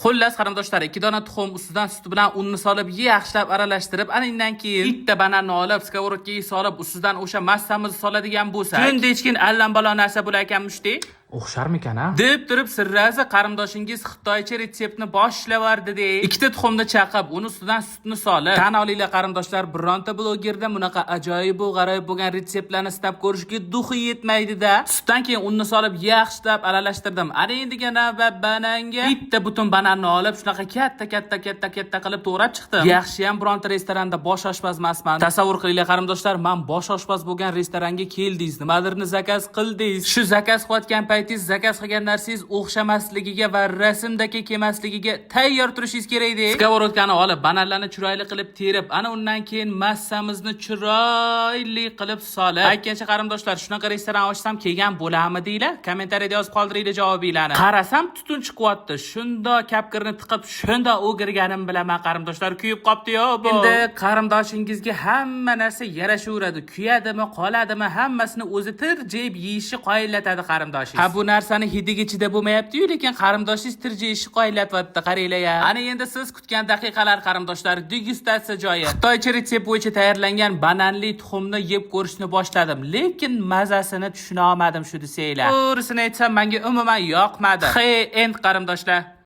Xullas qarindoshlar, 2 dona tuxum ustidan sut bilan unni solib, yaxshilab aralashtirib, ana undan keyin bitta bananni olib, skоворodkaga solib, ustidan o'sha massamizni soladigan bo'lsak, shunda hechkin allambalo narsa bo'lar ekanmish-da. O'xsharmikan-a? Deb turib sirrasi qarindoshingiz xitoycha retseptni boshlavardi-da. Ikkita tuxumni chaqib, uni ustidan sutni solib, tan olinglar qarindoshlar, bironta blogerda bunaqa ajoyib va g'aroyib bo'lgan retseptlarni istab ko'rishga duxi yetmaydi-da. Sutdan keyin unni solib, yaxshilab aralashtirdim. Ana endiga navbat bananga bitta butun bananni olib, shunaqa katta qilib to'g'rab chiqdim. Yaxshi ham bironta restoranda bosh oshpaz emasman. Tasavvur qilinglar qarindoshlar, men bosh oshpaz bo'lgan restoranga keldingiz, nimadirni zakaz qildingiz. Shu zakaz qilayotgan zakaz qilgan narsangiz o'xshamasligiga va rasmdagi kelmasligiga tayyor turishingiz kerak edi. Skоворodkani olib, bananlarni chiroyli qilib terib, ana undan keyin massamizni chiroyli qilib solib, aytgancha qarindoshlar, shunaqa restoran ochsam kelgan bo'larmi deylar? Kommentariyada yozib qoldiringlar javobinglarni. Qarasam tutun chiqyapti. Shunda kapkirni tiqib, shunda o'girganim bilaman qarindoshlar, kuyib qopti-yo bu. Endi qarindoshingizga hamma narsa yarashaveradi. Kuyadimi, qoladimi, hammasini o'zi tirjib yeyishi qoyillatadi qarindoshingiz. Bu narsani hidiga chidab bo'lmayapti-yu, lekin qarindoshingiz tirjishi qoyillatyapti, qaranglar-ya. Ana endi siz kutgan daqiqalar qarindoshlar, degustatsiya joyi. Xitoycha retsept bo'yicha tayyorlangan bananli tuxumni yeb ko'rishni boshladim, lekin mazasini tushuna olmadim shu desanglar. To'g'risini aytsam, menga umuman yoqmadi. Endi qarindoshlar